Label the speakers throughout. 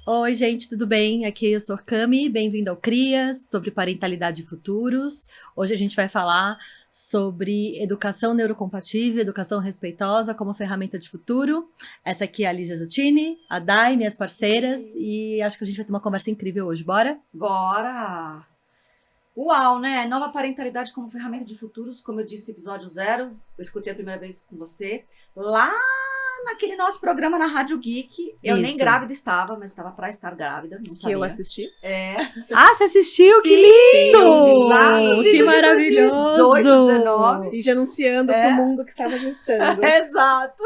Speaker 1: Oi, gente, tudo bem? Aqui eu sou Cami, bem-vindo ao CRIAS, sobre parentalidade e futuros. Hoje a gente vai falar sobre educação neurocompatível, educação respeitosa como ferramenta de futuro. Essa aqui é a Lígia Zottini, a Dai, minhas parceiras, e acho que a gente vai ter uma conversa incrível hoje. Bora?
Speaker 2: Bora! Uau, né? Nova parentalidade como ferramenta de futuros, como eu disse, episódio 0. Eu escutei a primeira vez com você. Lá naquele nosso programa na Rádio Geek. Eu nem
Speaker 1: Isso.
Speaker 2: grávida estava, mas estava para estar grávida, não
Speaker 3: Que
Speaker 2: sabia.
Speaker 3: eu assisti.
Speaker 2: É.
Speaker 1: Ah, você assistiu? Que
Speaker 2: Sim,
Speaker 1: lindo!
Speaker 2: eu vi lá nos
Speaker 1: Que
Speaker 2: idos de
Speaker 1: maravilhoso!
Speaker 2: 2018, 19.
Speaker 3: E já anunciando pro mundo que estava gestando.
Speaker 2: Exato.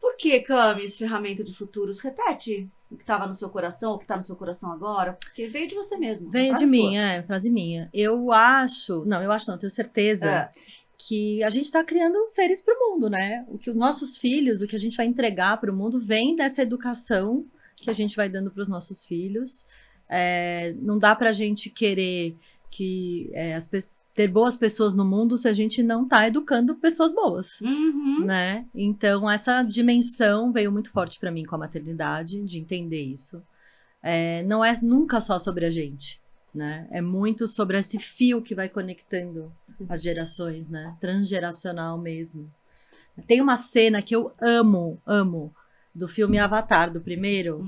Speaker 2: Por que, Cami, esse ferramenta de futuros? Repete o que estava no seu coração, o que está no seu coração agora, porque veio de você mesmo.
Speaker 1: Veio de mim, frase minha. Eu acho, não, tenho certeza que a gente está criando seres para o mundo, né? O que os nossos filhos, o que a gente vai entregar para o mundo vem dessa educação que a gente vai dando para os nossos filhos. Não dá para a gente querer que ter boas pessoas no mundo se a gente não está educando pessoas boas, né? Então essa dimensão veio muito forte para mim com a maternidade, de entender isso. Não é nunca só sobre a gente, né? É muito sobre esse fio que vai conectando as gerações, né? Transgeracional mesmo. Tem uma cena que eu amo, do filme Avatar, do primeiro,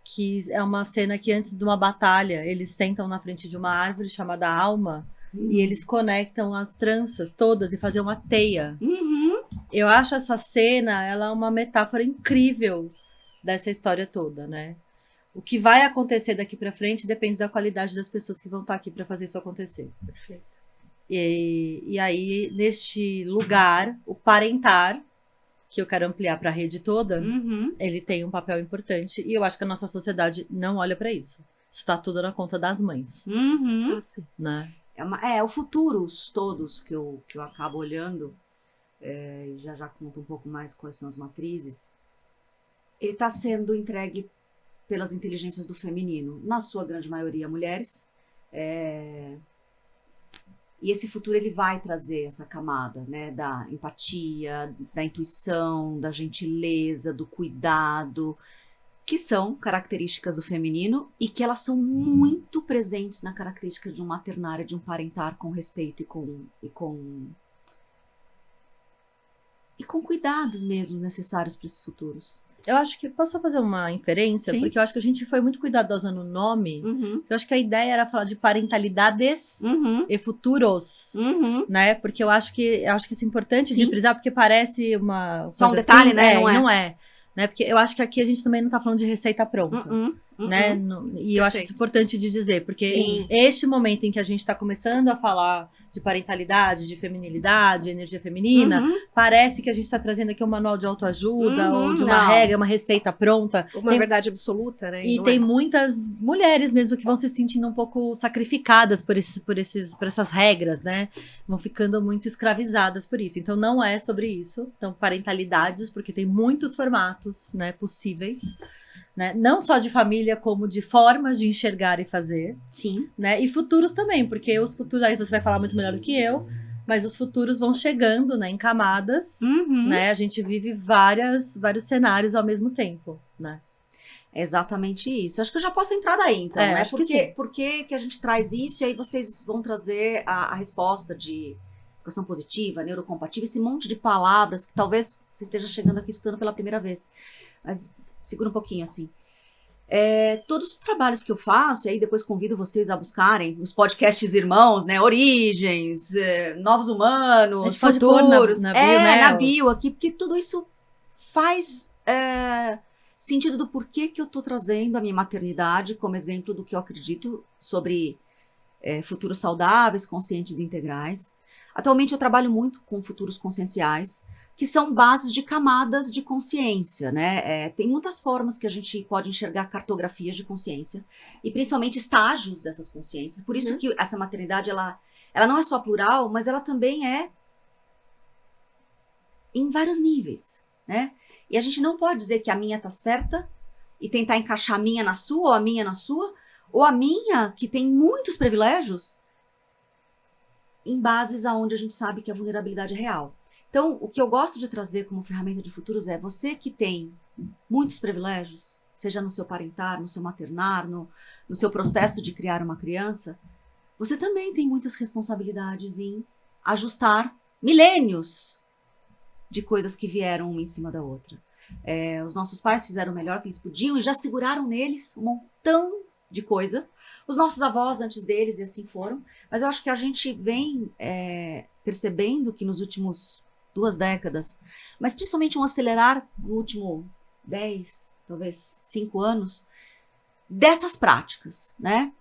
Speaker 1: que é uma cena que antes de uma batalha, eles sentam na frente de uma árvore chamada Alma e eles conectam as tranças todas e fazem uma teia. Eu acho essa cena, ela é uma metáfora incrível dessa história toda, né? O que vai acontecer daqui para frente depende da qualidade das pessoas que vão estar aqui para fazer isso acontecer.
Speaker 3: Perfeito.
Speaker 1: E aí, neste lugar, o parentar, que eu quero ampliar para a rede toda, ele tem um papel importante. E eu acho que a nossa sociedade não olha para isso. Isso está tudo na conta das mães. Né?
Speaker 2: O futuros todos que eu acabo olhando, já conto um pouco mais quais são as matrizes, ele está sendo entregue pelas inteligências do feminino, na sua grande maioria mulheres, e esse futuro ele vai trazer essa camada, né, da empatia, da intuição, da gentileza, do cuidado, que são características do feminino e que elas são muito presentes na característica de um maternário, de um parentar com respeito e com cuidados mesmo necessários para esses futuros.
Speaker 1: Eu acho que, posso fazer uma inferência?
Speaker 2: Sim.
Speaker 1: Porque eu acho que a gente foi muito cuidadosa no nome. Eu acho que a ideia era falar de parentalidades e futuros, né? Porque eu acho que isso é importante de frisar, porque parece uma
Speaker 2: só um detalhe,
Speaker 1: assim,
Speaker 2: né?
Speaker 1: Não é. Né? Porque eu acho que aqui a gente também não tá falando de receita pronta. Né? E eu acho isso importante de dizer, porque este momento em que a gente está começando a falar de parentalidade, de feminilidade, energia feminina, parece que a gente está trazendo aqui um manual de autoajuda ou de uma regra, uma receita pronta.
Speaker 3: Uma verdade absoluta, né?
Speaker 1: E tem muitas mulheres mesmo que vão se sentindo um pouco sacrificadas por essas regras, né? Vão ficando muito escravizadas por isso. Então não é sobre isso. Então parentalidades, porque tem muitos formatos, né, possíveis. Né? Não só de família, como de formas de enxergar e fazer.
Speaker 2: Sim.
Speaker 1: Né? E futuros também, porque os futuros, aí você vai falar muito melhor do que eu, mas os futuros vão chegando, né, em camadas, né? A gente vive vários cenários ao mesmo tempo, né?
Speaker 2: É exatamente isso. Acho que eu já posso entrar daí, então, né? Por que a gente traz isso e aí vocês vão trazer a resposta de educação positiva, neurocompatível, esse monte de palavras que talvez você esteja chegando aqui escutando pela primeira vez. Mas segura um pouquinho, assim. Todos os trabalhos que eu faço, e aí depois convido vocês a buscarem os podcasts irmãos, né? Origens, Novos Humanos, Futuros. Na bio aqui, porque tudo isso faz sentido do porquê que eu tô trazendo a minha maternidade como exemplo do que eu acredito sobre futuros saudáveis, conscientes e integrais. Atualmente eu trabalho muito com futuros conscienciais, que são bases de camadas de consciência, né? Tem muitas formas que a gente pode enxergar cartografias de consciência, e principalmente estágios dessas consciências. Por isso que essa maternidade, ela não é só plural, mas ela também é em vários níveis, né? E a gente não pode dizer que a minha tá certa e tentar encaixar a minha na sua, ou a minha na sua, ou a minha, que tem muitos privilégios, em bases aonde a gente sabe que a vulnerabilidade é real. Então, o que eu gosto de trazer como ferramenta de futuros é você que tem muitos privilégios, seja no seu parentar, no seu maternar, no seu processo de criar uma criança, você também tem muitas responsabilidades em ajustar milênios de coisas que vieram uma em cima da outra. Os nossos pais fizeram o melhor que eles podiam e já seguraram neles um montão de coisa. Os nossos avós antes deles e assim foram. Mas eu acho que a gente vem percebendo que nos últimos 2 décadas, mas principalmente um acelerar no último 10, talvez 5 anos, dessas práticas, né?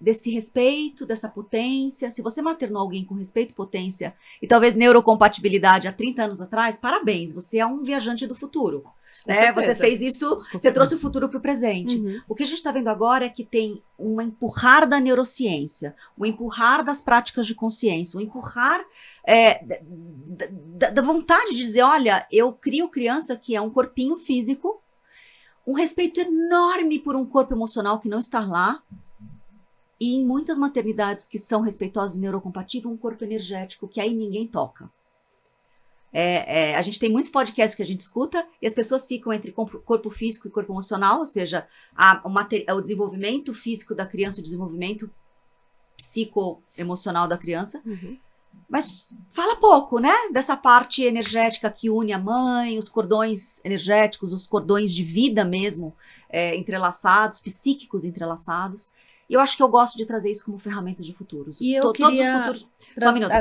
Speaker 2: Desse respeito, dessa potência. Se você maternou alguém com respeito, potência e talvez neurocompatibilidade há 30 anos atrás, parabéns, você é um viajante do futuro. Né? Você fez isso, você trouxe o futuro para o presente. Uhum. O que a gente está vendo agora é que tem um empurrar da neurociência, um empurrar das práticas de consciência, um empurrar da vontade de dizer, olha, eu crio criança que é um corpinho físico, um respeito enorme por um corpo emocional que não está lá, e em muitas maternidades que são respeitosas e neurocompatíveis, um corpo energético que aí ninguém toca. A gente tem muitos podcasts que a gente escuta e as pessoas ficam entre corpo físico e corpo emocional, ou seja, o desenvolvimento físico da criança, o desenvolvimento psicoemocional da criança. Uhum. Mas fala pouco, né? Dessa parte energética que une a mãe, os cordões energéticos, os cordões de vida mesmo, entrelaçados, psíquicos entrelaçados. E eu acho que eu gosto de trazer isso como ferramentas de futuros.
Speaker 1: E eu queria...
Speaker 2: Todos os futuros... Só um minuto.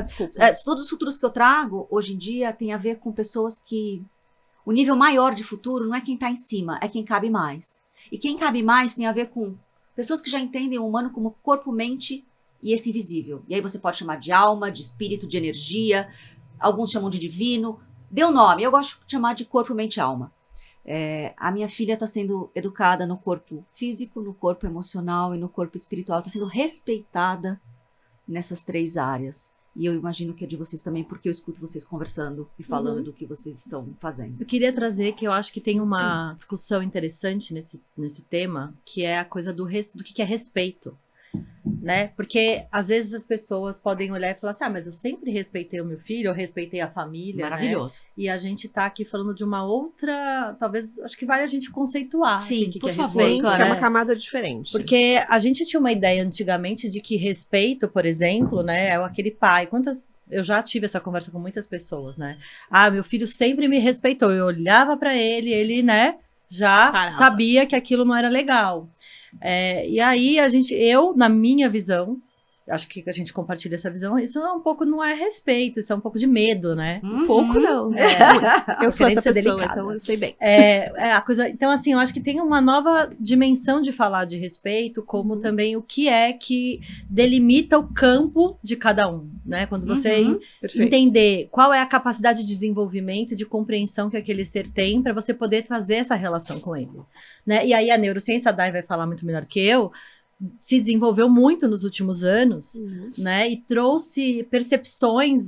Speaker 2: Todos os futuros que eu trago, hoje em dia, tem a ver com pessoas que... O nível maior de futuro não é quem está em cima, é quem cabe mais. E quem cabe mais tem a ver com pessoas que já entendem o humano como corpo, mente e esse invisível. E aí você pode chamar de alma, de espírito, de energia. Alguns chamam de divino. Dê um nome. Eu gosto de chamar de corpo, mente e alma. A minha filha está sendo educada no corpo físico, no corpo emocional e no corpo espiritual. Está sendo respeitada nessas 3 áreas. E eu imagino que é de vocês também, porque eu escuto vocês conversando e falando do que vocês estão fazendo.
Speaker 1: Eu queria trazer que eu acho que tem uma discussão interessante nesse tema, que é a coisa do que é respeito. Né? Porque às vezes as pessoas podem olhar e falar assim, mas eu sempre respeitei o meu filho, eu respeitei a família.
Speaker 2: Maravilhoso.
Speaker 1: Né? E a gente tá aqui falando de uma outra, talvez, acho que vale a gente conceituar.
Speaker 2: Sim,
Speaker 1: que
Speaker 2: por
Speaker 1: é
Speaker 2: favor,
Speaker 1: respeito,
Speaker 3: claro.
Speaker 1: né?
Speaker 3: É uma camada diferente.
Speaker 1: Porque a gente tinha uma ideia antigamente de que respeito, por exemplo, né, é aquele pai. Eu já tive essa conversa com muitas pessoas, né? Meu filho sempre me respeitou. Eu olhava para ele, né, já sabia que aquilo não era legal. E aí na minha visão, acho que a gente compartilha essa visão, isso não é respeito, isso é um pouco de medo, né?
Speaker 3: Um pouco não. Eu sou essa pessoa, delicada. Então eu sei bem.
Speaker 1: A coisa, então assim, eu acho que tem uma nova dimensão de falar de respeito, como também o que é que delimita o campo de cada um, né? Quando você entender qual é a capacidade de desenvolvimento e de compreensão que aquele ser tem para você poder fazer essa relação com ele, né? E aí a neurociência, a Dai vai falar muito melhor que eu, se desenvolveu muito nos últimos anos, né, e trouxe percepções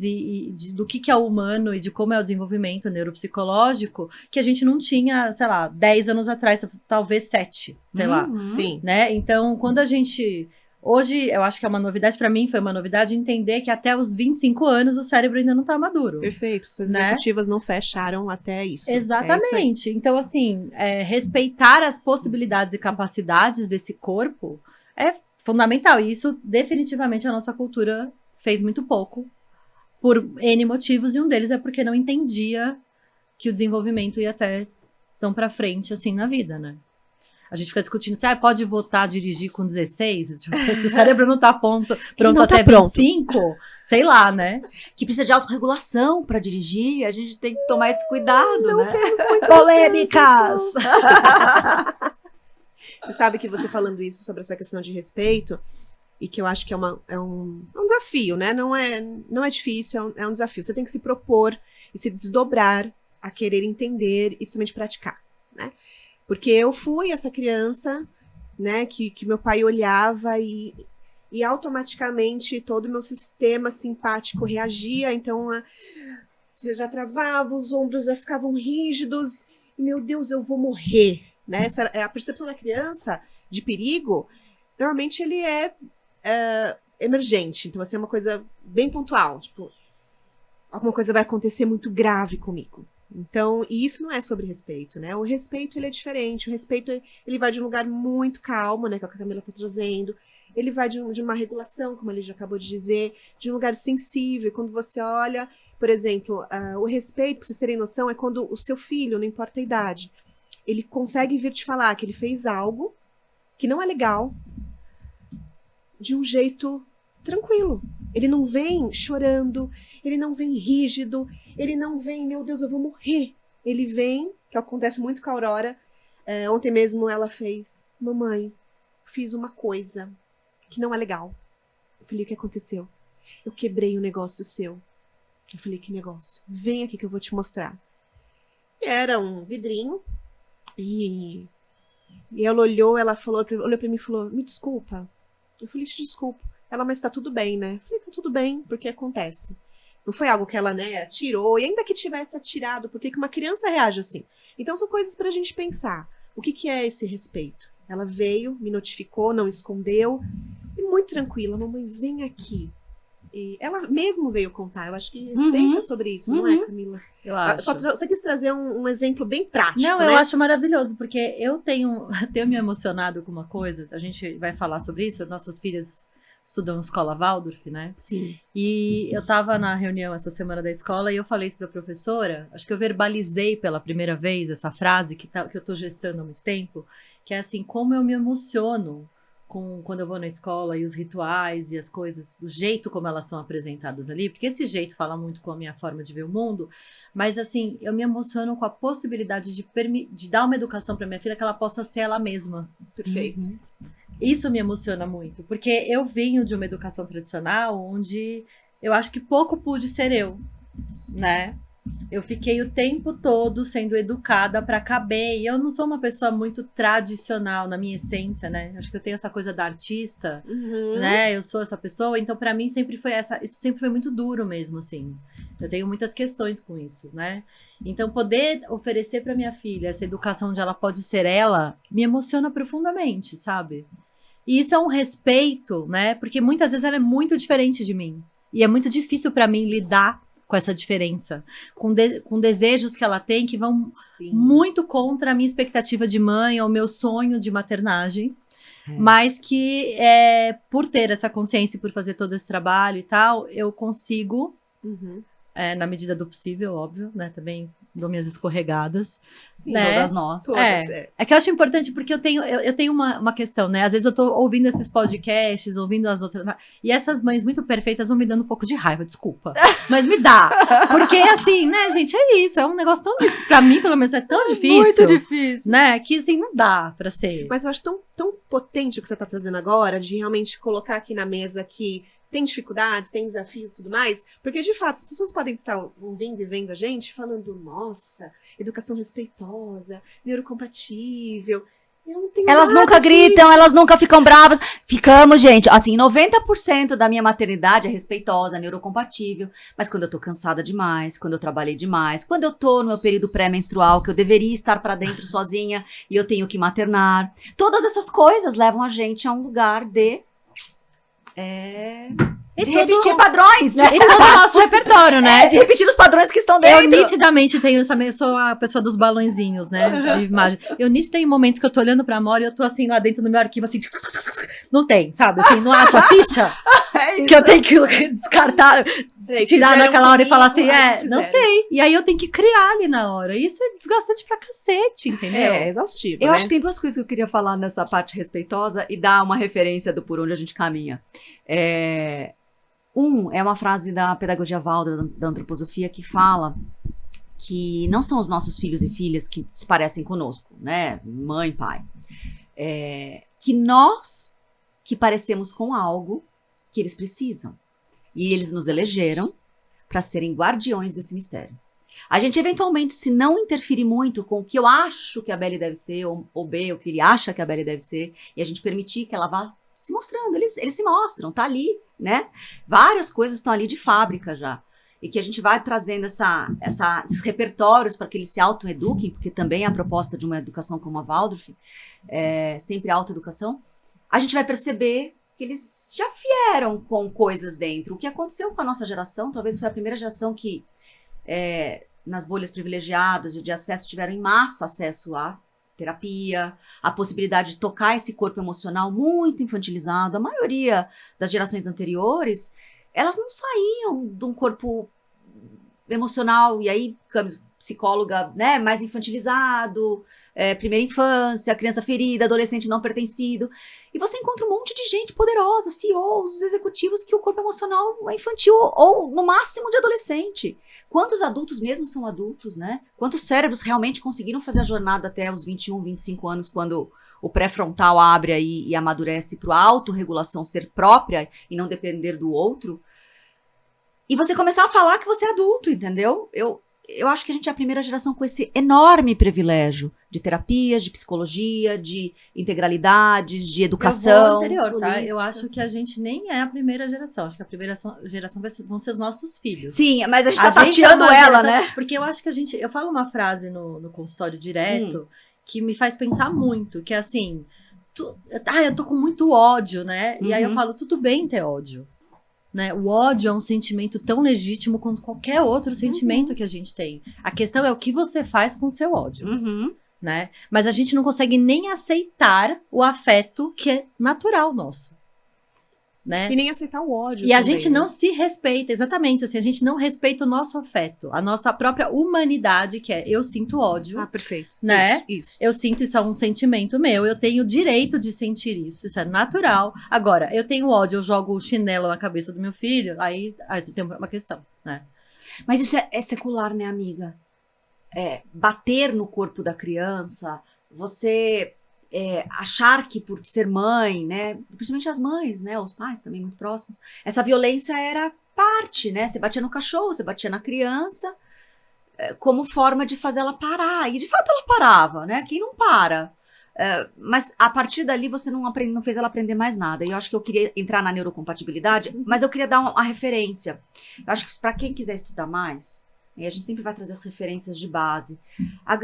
Speaker 1: do que é o humano e de como é o desenvolvimento neuropsicológico que a gente não tinha, sei lá, 10 anos atrás, talvez 7, sei lá.
Speaker 3: Sim.
Speaker 1: Né? Então, quando a gente... Hoje, eu acho que é uma novidade, para mim foi uma novidade entender que até os 25 anos o cérebro ainda não tá maduro.
Speaker 3: Perfeito. Suas executivas não fecharam até isso.
Speaker 1: Exatamente. Então, assim, respeitar as possibilidades e capacidades desse corpo é fundamental. E isso, definitivamente, a nossa cultura fez muito pouco, por N motivos, e um deles é porque não entendia que o desenvolvimento ia até tão pra frente, assim, na vida, né? A gente fica discutindo se pode votar, dirigir com 16, tipo, se o cérebro não tá pronto até 25, sei lá, né?
Speaker 2: Que precisa de autorregulação para dirigir, a gente tem que tomar esse cuidado,
Speaker 3: não
Speaker 2: né?
Speaker 3: Temos muito
Speaker 1: polêmicas!
Speaker 3: Você sabe que você falando isso sobre essa questão de respeito, e que eu acho que é um desafio, né? Não é difícil, é um desafio. Você tem que se propor e se desdobrar a querer entender e principalmente praticar, né? Porque eu fui essa criança, né, que meu pai olhava e automaticamente todo o meu sistema simpático reagia, então já travava, os ombros já ficavam rígidos, e meu Deus, eu vou morrer, né? Essa é a percepção da criança de perigo, normalmente ele é emergente, então assim, é uma coisa bem pontual, tipo, alguma coisa vai acontecer muito grave comigo, Então, e isso não é sobre respeito, né? O respeito, ele é diferente. O respeito, ele vai de um lugar muito calmo, né? Que é o que a Camila tá trazendo. Ele vai de uma regulação, como ele já acabou de dizer, de um lugar sensível. Quando você olha, por exemplo, o respeito, pra vocês terem noção, é quando o seu filho, não importa a idade, ele consegue vir te falar que ele fez algo que não é legal, de um jeito tranquilo. Ele não vem chorando, ele não vem rígido, ele não vem, meu Deus, eu vou morrer. Ele vem, que acontece muito com a Aurora. Ontem mesmo ela fez, mamãe, fiz uma coisa que não é legal. Eu falei, o que aconteceu? Eu quebrei um negócio seu. Eu falei, que negócio? Vem aqui que eu vou te mostrar. Era um vidrinho e ela olhou, olhou pra mim e falou, me desculpa. Eu falei, te desculpa. Ela, mas tá tudo bem, né? Eu falei, tá tudo bem, porque acontece. Não foi algo que ela, né, atirou, e ainda que tivesse atirado, por que uma criança reage assim? Então são coisas pra gente pensar. O que é esse respeito? Ela veio, me notificou, não escondeu, e muito tranquila, mamãe, vem aqui. E ela mesmo veio contar, eu acho que respeita sobre isso, não é, Camila?
Speaker 1: Eu acho.
Speaker 3: Você quis trazer um exemplo bem prático,
Speaker 1: não,
Speaker 3: né?
Speaker 1: eu acho maravilhoso, porque eu tenho me emocionado com uma coisa, a gente vai falar sobre isso, nossas filhas estudam escola Waldorf, né?
Speaker 3: Sim.
Speaker 1: E eu tava na reunião essa semana da escola e eu falei isso pra professora, acho que eu verbalizei pela primeira vez essa frase que eu tô gestando há muito tempo, que é assim, como eu me emociono quando eu vou na escola e os rituais e as coisas, do jeito como elas são apresentadas ali, porque esse jeito fala muito com a minha forma de ver o mundo, mas assim, eu me emociono com a possibilidade de dar uma educação para minha filha que ela possa ser ela mesma.
Speaker 3: Perfeito.
Speaker 1: Isso me emociona muito, porque eu venho de uma educação tradicional onde eu acho que pouco pude ser eu, né? Eu fiquei o tempo todo sendo educada para caber. E eu não sou uma pessoa muito tradicional na minha essência, né? Acho que eu tenho essa coisa da artista, né? Eu sou essa pessoa. Então, para mim, isso sempre foi muito duro mesmo, assim. Eu tenho muitas questões com isso, né? Então, poder oferecer para minha filha essa educação onde ela pode ser ela, me emociona profundamente, sabe? E isso é um respeito, né? Porque muitas vezes ela é muito diferente de mim. E é muito difícil para mim lidar com essa diferença, com desejos que ela tem que vão muito contra a minha expectativa de mãe ou meu sonho de maternagem, mas que por ter essa consciência e por fazer todo esse trabalho e tal, eu consigo, na medida do possível, óbvio, né, também dou minhas escorregadas.
Speaker 2: Sim,
Speaker 1: né?
Speaker 2: todas nós.
Speaker 1: É que eu acho importante porque eu tenho uma questão, né? Às vezes eu tô ouvindo esses podcasts, ouvindo as outras. E essas mães muito perfeitas vão me dando um pouco de raiva, desculpa. Mas me dá. Porque assim, né, gente, é isso. É um negócio tão difícil. Pra mim, pelo menos, é tão difícil.
Speaker 2: Muito difícil.
Speaker 1: Né? Que assim, não dá pra ser.
Speaker 3: Mas eu acho tão potente o que você tá trazendo agora, de realmente colocar aqui na mesa que tem dificuldades, tem desafios e tudo mais, porque de fato as pessoas podem estar ouvindo e vendo a gente falando, nossa, educação respeitosa, neurocompatível. Eu não tenho
Speaker 2: elas
Speaker 3: nada
Speaker 2: nunca
Speaker 3: disso.
Speaker 2: gritam, elas nunca ficam bravas. Ficamos, gente, assim, 90% da minha maternidade é respeitosa, neurocompatível, mas quando eu tô cansada demais, quando eu trabalhei demais, quando eu tô no meu período pré-menstrual, que eu deveria estar pra dentro sozinha e eu tenho que maternar, todas essas coisas levam a gente a um lugar de repetir padrões, né?
Speaker 1: E todo o nosso repertório, né?
Speaker 2: De repetir os padrões que estão dentro.
Speaker 1: Eu nitidamente tenho eu sou a pessoa dos balõezinhos, né? De imagem. Eu nitidamente tenho momentos que eu tô olhando pra Amora e eu tô assim lá dentro do meu arquivo, assim. Não tem, sabe? Assim, não acho a ficha que eu tenho que descartar, tirar naquela hora e falar assim, não sei. E aí eu tenho que criar ali na hora. Isso é desgastante pra cacete, entendeu?
Speaker 3: É exaustivo.
Speaker 2: Eu
Speaker 3: né?
Speaker 2: acho que tem duas coisas que eu queria falar nessa parte respeitosa e dar uma referência do por onde a gente caminha. É uma frase da pedagogia Waldorf, da antroposofia, que fala que não são os nossos filhos e filhas que se parecem conosco, né? Mãe, pai. Que nós que parecemos com algo que eles precisam. E eles nos elegeram para serem guardiões desse mistério. A gente, eventualmente, se não interferir muito com o que eu acho que a Belle deve ser, ou B, o que ele acha que a Belle deve ser, e a gente permitir que ela vá se mostrando, eles se mostram, tá ali, né? Várias coisas estão ali de fábrica já. E que a gente vai trazendo esses repertórios para que eles se autoeduquem, porque também é a proposta de uma educação como a Waldorf, sempre autoeducação, a gente vai perceber que eles já vieram com coisas dentro. O que aconteceu com a nossa geração, talvez foi a primeira geração que nas bolhas privilegiadas de acesso, tiveram em massa acesso a terapia, a possibilidade de tocar esse corpo emocional muito infantilizado. A maioria das gerações anteriores, elas não saíam de um corpo emocional, e aí, psicóloga, né, mais infantilizado, primeira infância, criança ferida, adolescente não pertencido. E você encontra um monte de gente poderosa, CEOs, executivos, que o corpo emocional é infantil, ou no máximo de adolescente. Quantos adultos mesmo são adultos, né? Quantos cérebros realmente conseguiram fazer a jornada até os 21, 25 anos, quando o pré-frontal abre aí e amadurece para a autorregulação ser própria e não depender do outro? E você começar a falar que você é adulto, entendeu? Eu acho que a gente é a primeira geração com esse enorme privilégio de terapias, de psicologia, de integralidades, de educação.
Speaker 1: Eu vou anterior, tá? Eu acho que a gente nem é a primeira geração. Acho que a primeira geração vão ser os nossos filhos.
Speaker 2: Sim, mas a gente tá tateando ela, né?
Speaker 1: Porque eu acho que eu falo uma frase no consultório direto que me faz pensar muito, que é assim, eu tô com muito ódio, né? E aí eu falo, tudo bem ter ódio. Né? O ódio é um sentimento tão legítimo quanto qualquer outro sentimento que a gente tem. A questão é o que você faz com o seu ódio. Né? Mas a gente não consegue nem aceitar o afeto que é natural nosso. Né?
Speaker 3: E nem aceitar o ódio.
Speaker 1: E também, a gente não se respeita, exatamente, assim, a gente não respeita o nosso afeto, a nossa própria humanidade, que é eu sinto ódio.
Speaker 3: Ah, perfeito.
Speaker 1: Né?
Speaker 3: Isso.
Speaker 1: Eu sinto, isso é um sentimento meu, eu tenho o direito de sentir isso é natural. Agora, eu tenho ódio, eu jogo o chinelo na cabeça do meu filho, aí tem uma questão, né?
Speaker 2: Mas isso é secular, né, amiga? Bater no corpo da criança, você... achar que por ser mãe, né, principalmente as mães, né, os pais também muito próximos, essa violência era parte, né, você batia no cachorro, você batia na criança, como forma de fazer ela parar, e de fato ela parava, né, quem não para, mas a partir dali você não fez ela aprender mais nada, e eu acho que eu queria entrar na neurocompatibilidade, mas eu queria dar uma referência, eu acho que para quem quiser estudar mais, e a gente sempre vai trazer as referências de base. O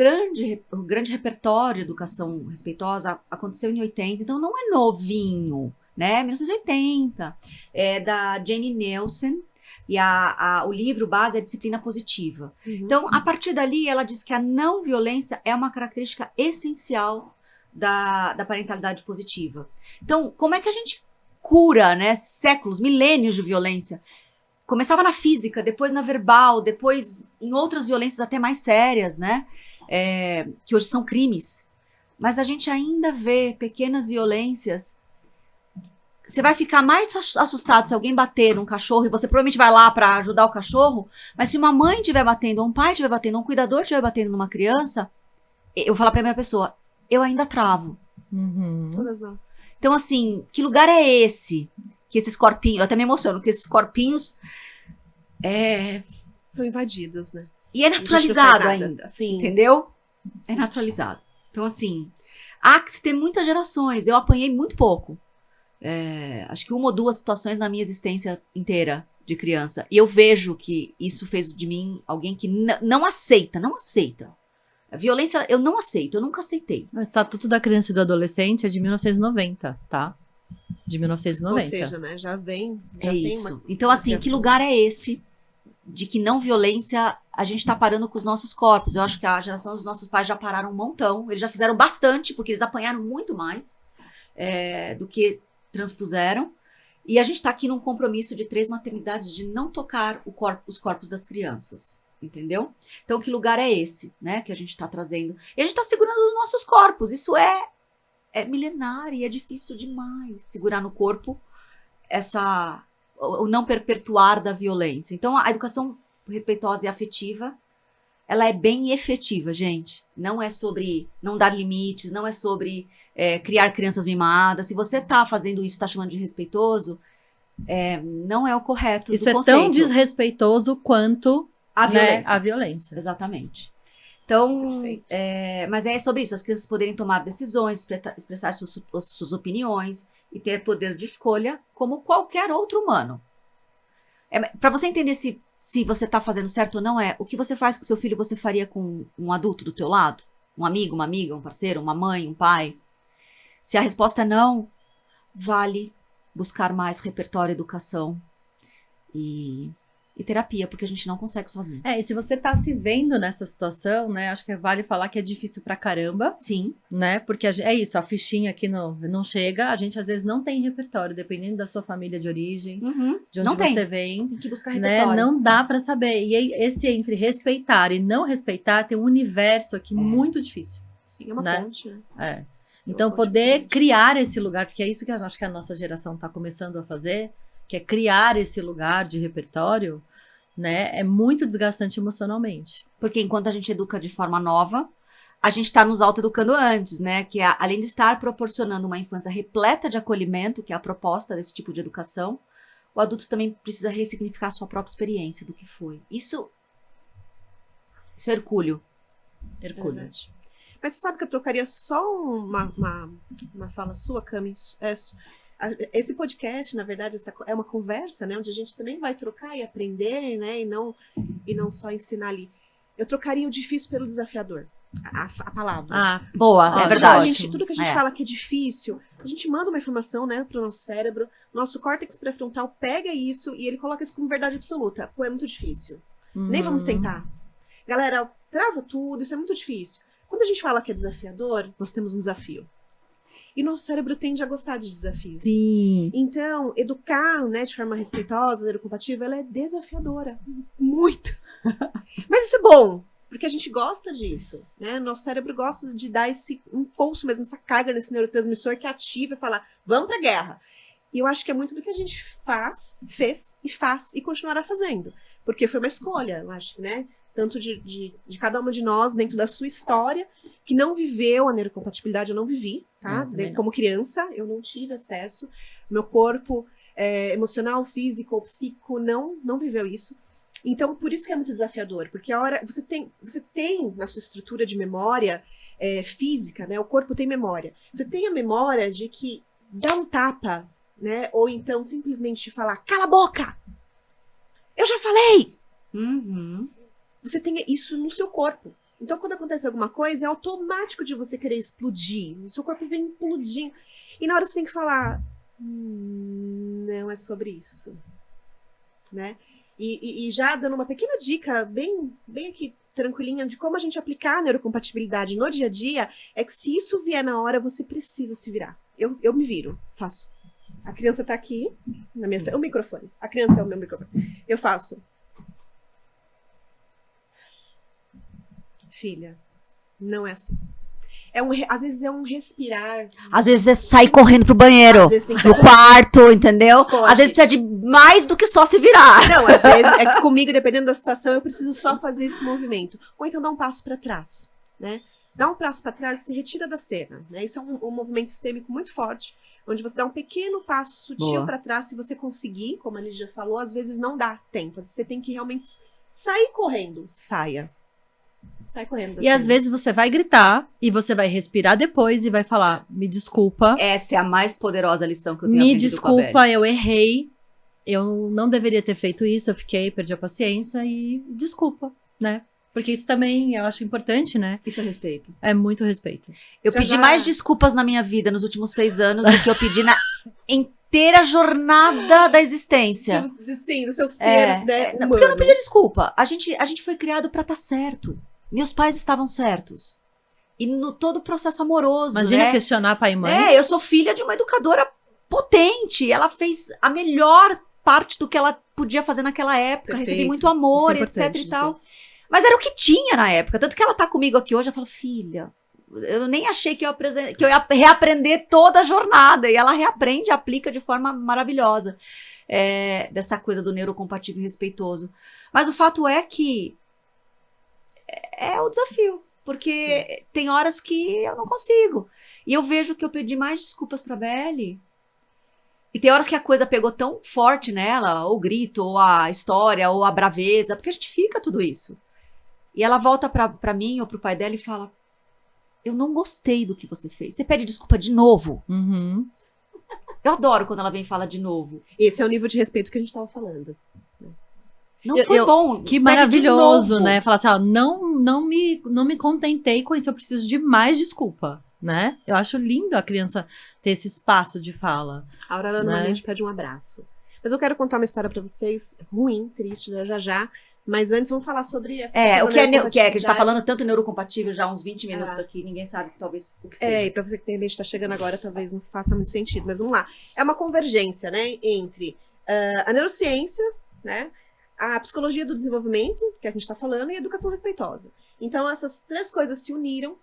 Speaker 2: grande repertório de educação respeitosa aconteceu em 80, então não é novinho, né? 1980. É da Jane Nielsen, e o livro base é a disciplina positiva. Então, a partir dali, ela diz que a não violência é uma característica essencial da parentalidade positiva. Então, como é que a gente cura, né, séculos, milênios de violência? Começava na física, depois na verbal, depois em outras violências até mais sérias, né? Que hoje são crimes. Mas a gente ainda vê pequenas violências. Você vai ficar mais assustado se alguém bater num cachorro, e você provavelmente vai lá para ajudar o cachorro, mas se uma mãe estiver batendo, ou um pai estiver batendo, ou um cuidador estiver batendo numa criança, eu vou falar para a primeira pessoa, eu ainda travo.
Speaker 3: Todas nós.
Speaker 2: Então, assim, que lugar é esse? Que esses corpinhos, eu até me emociono, que esses corpinhos
Speaker 3: são invadidos, né?
Speaker 2: E é naturalizado ainda,
Speaker 3: sim.
Speaker 2: Entendeu? É naturalizado. Então, assim, há que se ter muitas gerações. Eu apanhei muito pouco. Acho que uma ou duas situações na minha existência inteira de criança. E eu vejo que isso fez de mim alguém que não aceita. A violência eu não aceito, eu nunca aceitei.
Speaker 1: O Estatuto da Criança e do Adolescente é de 1990, tá? De 1990.
Speaker 3: Ou seja, né, já vem.
Speaker 2: Isso. Então, assim, que lugar é esse de que não violência a gente tá parando com os nossos corpos? Eu acho que a geração dos nossos pais já pararam um montão. Eles já fizeram bastante, porque eles apanharam muito mais do que transpuseram. E a gente tá aqui num compromisso de 3 maternidades de não tocar os corpos das crianças. Entendeu? Então, que lugar é esse, né, que a gente tá trazendo? E a gente tá segurando os nossos corpos. Isso é milenar e é difícil demais segurar no corpo o não perpetuar da violência. Então, a educação respeitosa e afetiva, ela é bem efetiva, gente. Não é sobre não dar limites, não é sobre criar crianças mimadas. Se você tá fazendo isso, tá chamando de respeitoso, não é o correto
Speaker 1: isso
Speaker 2: do
Speaker 1: conceito.
Speaker 2: Tão
Speaker 1: desrespeitoso quanto
Speaker 2: a violência.
Speaker 1: A violência.
Speaker 2: Exatamente. Então, mas é sobre isso, as crianças poderem tomar decisões, expressar suas opiniões e ter poder de escolha como qualquer outro humano. Para você entender se você está fazendo certo ou não, o que você faz com seu filho, você faria com um adulto do teu lado? Um amigo, uma amiga, um parceiro, uma mãe, um pai? Se a resposta é não, vale buscar mais repertório e educação e e terapia, porque a gente não consegue sozinho.
Speaker 1: E se você tá se vendo nessa situação, né, acho que vale falar que é difícil pra caramba.
Speaker 2: Sim.
Speaker 1: Né, porque é isso, a fichinha aqui não chega, a gente às vezes não tem repertório, dependendo da sua família de origem, de onde você vem.
Speaker 2: Tem que buscar
Speaker 1: repertório. Né, não dá pra saber. E esse entre respeitar e não respeitar tem um universo aqui muito difícil.
Speaker 3: Sim, é uma ponte, né?
Speaker 1: Então, poder criar esse lugar, porque é isso que eu acho que a nossa geração está começando a fazer, que é criar esse lugar de repertório, né? É muito desgastante emocionalmente.
Speaker 2: Porque enquanto a gente educa de forma nova, a gente está nos autoeducando antes, né? Que além de estar proporcionando uma infância repleta de acolhimento, que é a proposta desse tipo de educação, o adulto também precisa ressignificar a sua própria experiência do que foi. Isso é hercúleo.
Speaker 1: Hercúleo.
Speaker 3: Mas você sabe que eu trocaria só uma fala sua, Cami? Esse podcast, na verdade, é uma conversa, né? Onde a gente também vai trocar e aprender, né? E não só ensinar ali. Eu trocaria o difícil pelo desafiador. A palavra.
Speaker 2: Boa, é verdade.
Speaker 3: Tudo que a gente fala que é difícil, a gente manda uma informação, né, pro nosso cérebro, nosso córtex pré-frontal pega isso e ele coloca isso como verdade absoluta. Pô, é muito difícil. Nem vamos tentar. Galera, trava tudo, isso é muito difícil. Quando a gente fala que é desafiador, nós temos um desafio. E nosso cérebro tende a gostar de desafios.
Speaker 1: Sim.
Speaker 3: Então, educar, né, de forma respeitosa, neurocompatível, ela é desafiadora. Muito. Mas isso é bom, porque a gente gosta disso, né? Nosso cérebro gosta de dar esse impulso mesmo, essa carga nesse neurotransmissor que ativa e fala, vamos pra guerra. E eu acho que é muito do que a gente fez e continuará fazendo. Porque foi uma escolha, eu acho, né? Tanto de cada uma de nós, dentro da sua história, que não viveu a neurocompatibilidade, eu não vivi, tá? Como criança, eu não tive acesso. Meu corpo emocional, físico ou psíquico não viveu isso. Então, por isso que é muito desafiador, porque a hora você tem na sua estrutura de memória física, né? O corpo tem memória. Você tem a memória de que dá um tapa, né? Ou então simplesmente falar, cala a boca! Eu já falei! Você tem isso no seu corpo. Então, quando acontece alguma coisa, é automático de você querer explodir. O seu corpo vem implodindo. E na hora você tem que falar, não é sobre isso. Né? E já dando uma pequena dica, bem aqui, tranquilinha, de como a gente aplicar a neurocompatibilidade no dia a dia, é que se isso vier na hora, você precisa se virar. Eu me viro, faço. A criança tá aqui, na minha frente, o microfone. A criança é o meu microfone. Eu faço. Filha, não é assim. Às vezes é um respirar.
Speaker 2: Às vezes é sair correndo pro banheiro, no quarto, entendeu? Pode. Às vezes precisa de mais do que só se virar.
Speaker 3: Não, às vezes é que comigo, dependendo da situação, eu preciso só fazer esse movimento. Ou então dar um passo para trás, né? Dá um passo para trás e se retira da cena, né? Isso é um movimento sistêmico muito forte, onde você dá um pequeno passo sutil para trás, se você conseguir, como a Lígia falou, às vezes não dá tempo. Você tem que realmente sair correndo. Saia. Sai correndo.
Speaker 1: E às vezes você vai gritar e você vai respirar depois e vai falar, me desculpa.
Speaker 2: Essa é a mais poderosa lição que eu tenho aprendido com a Beli.
Speaker 1: Me desculpa, eu errei. Eu não deveria ter feito isso, perdi a paciência e desculpa, né? Porque isso também eu acho importante, né?
Speaker 2: Isso é respeito.
Speaker 1: É muito respeito.
Speaker 2: Eu pedi mais desculpas na minha vida nos últimos 6 anos do que eu pedi na inteira jornada da existência.
Speaker 3: Sim, do seu ser, né?
Speaker 2: Porque eu não pedi desculpa. A gente foi criado pra estar certo. Meus pais estavam certos. E no todo o processo amoroso,
Speaker 1: Imagina questionar pai e mãe.
Speaker 2: Eu sou filha de uma educadora potente. Ela fez a melhor parte do que ela podia fazer naquela época.
Speaker 1: Perfeito.
Speaker 2: Recebi muito amor, etc e tal. Mas era o que tinha na época. Tanto que ela tá comigo aqui hoje, ela fala, filha, eu nem achei que eu ia reaprender toda a jornada. E ela reaprende, aplica de forma maravilhosa. Dessa coisa do neurocompatível e respeitoso. Mas o fato é que é o desafio, porque tem horas que eu não consigo. E eu vejo que eu pedi mais desculpas pra Beli. E tem horas que a coisa pegou tão forte nela, ou o grito, ou a história, ou a braveza, porque a gente fica tudo isso. E ela volta pra mim ou pro pai dela e fala, eu não gostei do que você fez. Você pede desculpa de novo. Eu adoro quando ela vem e fala de novo.
Speaker 3: Esse é o nível de respeito que a gente tava falando.
Speaker 2: Não foi bom.
Speaker 1: Que maravilhoso, né? Falar assim, ó, não me contentei com isso, eu preciso de mais desculpa, né? Eu acho lindo a criança ter esse espaço de fala.
Speaker 3: A Aurora normalmente pede um abraço. Mas eu quero contar uma história pra vocês, ruim, triste, já já. Mas antes vamos falar sobre essa
Speaker 2: o que é que a gente tá falando tanto neurocompatível já há uns 20 minutos aqui, ninguém sabe talvez o que seja.
Speaker 3: E pra você que de repente tá chegando agora, talvez não faça muito sentido, mas vamos lá. É uma convergência, né, entre a neurociência, né, a psicologia do desenvolvimento, que a gente tá falando, e a educação respeitosa. Então essas três coisas se uniram.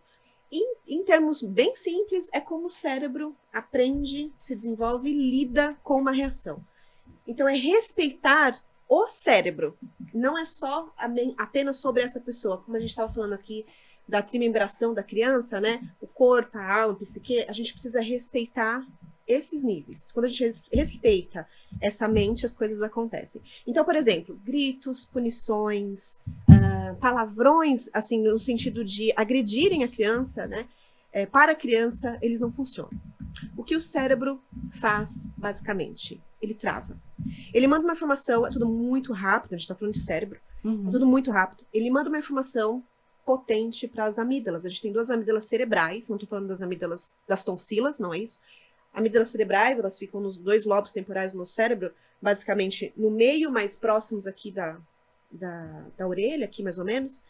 Speaker 3: Em termos bem simples, é como o cérebro aprende, se desenvolve e lida com uma reação. Então é respeitar o cérebro. Não é só apenas sobre essa pessoa. Como a gente estava falando aqui da trimembração da criança, né? O corpo, a alma, a psique, a gente precisa respeitar esses níveis. Quando a gente respeita essa mente, as coisas acontecem. Então, por exemplo, gritos, punições, palavrões, assim, no sentido de agredirem a criança, né? Para a criança, eles não funcionam. O que o cérebro faz, basicamente? Ele trava. Ele manda uma informação, é tudo muito rápido, a gente está falando de cérebro, é tudo muito rápido. Ele manda uma informação potente para as amígdalas. A gente tem 2 amígdalas cerebrais, não estou falando das amígdalas das tonsilas, não é isso? Amígdalas cerebrais, elas ficam nos 2 lobos temporais no cérebro, basicamente no meio, mais próximos aqui da orelha, aqui mais ou menos.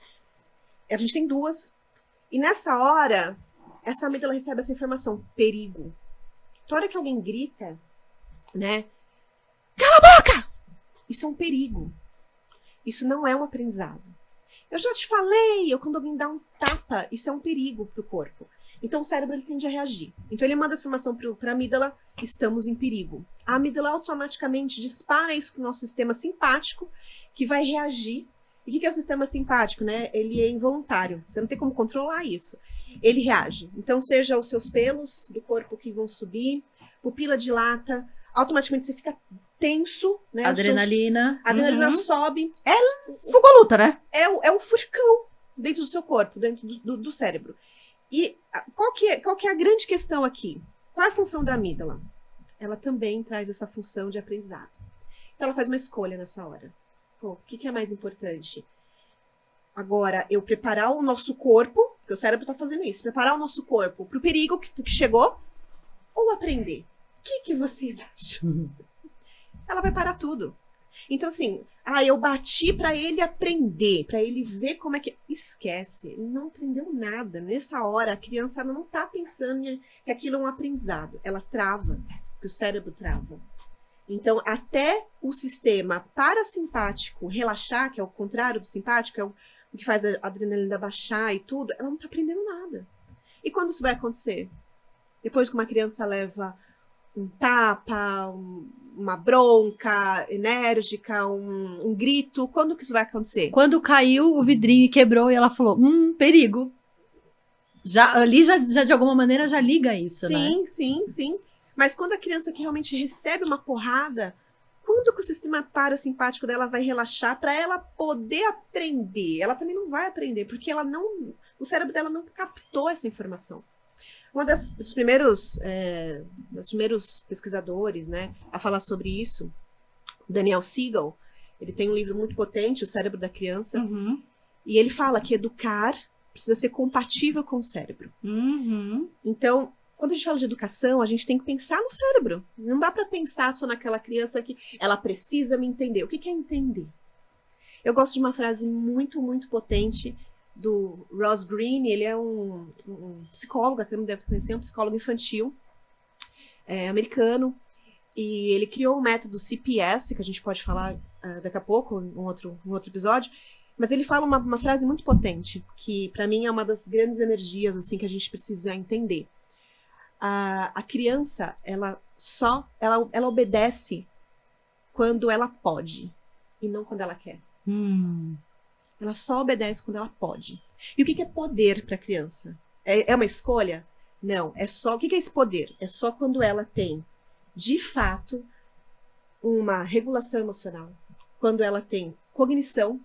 Speaker 3: A gente tem 2. E nessa hora, essa amígdala recebe essa informação, perigo. Toda hora que alguém grita, né? Cala a boca! Isso é um perigo. Isso não é um aprendizado. Eu já te falei, quando alguém dá um tapa, isso é um perigo para o corpo. Então o cérebro ele tende a reagir. Então ele manda a informação para a amígdala, estamos em perigo. A amígdala automaticamente dispara isso para o nosso sistema simpático, que vai reagir. E o que é o sistema simpático, né? Ele é involuntário. Você não tem como controlar isso. Ele reage. Então seja os seus pelos do corpo que vão subir, pupila dilata, automaticamente você fica tenso, né?
Speaker 1: Adrenalina.
Speaker 3: A adrenalina sobe.
Speaker 2: Fogo à luta, né?
Speaker 3: É um furacão dentro do seu corpo, dentro do cérebro. E qual que é a grande questão aqui? Qual é a função da amígdala? Ela também traz essa função de aprendizado. Então ela faz uma escolha nessa hora. Pô, o que é mais importante? Agora, eu preparar o nosso corpo, porque o cérebro está fazendo isso, preparar o nosso corpo para o perigo que chegou, ou aprender? O que vocês acham? Ela vai parar tudo. Então, assim, eu bati para ele aprender, para ele ver como é que... Esquece, ele não aprendeu nada. Nessa hora, a criança não está pensando que aquilo é um aprendizado. Ela trava, que o cérebro trava. Então, até o sistema parasimpático relaxar, que é o contrário do simpático, é o que faz a adrenalina baixar e tudo, ela não está aprendendo nada. E quando isso vai acontecer? Depois que uma criança leva um tapa, uma bronca enérgica, um grito, quando que isso vai acontecer?
Speaker 1: Quando caiu o vidrinho e quebrou e ela falou, perigo. Ali já de alguma maneira já liga isso, né?
Speaker 3: Sim. Mas quando a criança que realmente recebe uma porrada, quando que o sistema parasimpático dela vai relaxar para ela poder aprender? Ela também não vai aprender, porque o cérebro dela não captou essa informação. Um dos primeiros pesquisadores, né, a falar sobre isso, Daniel Siegel, ele tem um livro muito potente, O Cérebro da Criança, e ele fala que educar precisa ser compatível com o cérebro. Então, quando a gente fala de educação, a gente tem que pensar no cérebro. Não dá para pensar só naquela criança que ela precisa me entender. O que é entender? Eu gosto de uma frase muito, muito potente do Ross Greene. Ele é um psicólogo, que não deve conhecer, um psicólogo infantil americano. E ele criou um método CPS, que a gente pode falar daqui a pouco, em um outro episódio. Mas ele fala uma frase muito potente, que para mim é uma das grandes energias assim, que a gente precisa entender. A criança, ela obedece quando ela pode e não quando ela quer. Ela só obedece quando ela pode. E o que é poder para a criança? É uma escolha? Não, é só... O que é esse poder? É só quando ela tem, de fato, uma regulação emocional, quando ela tem cognição,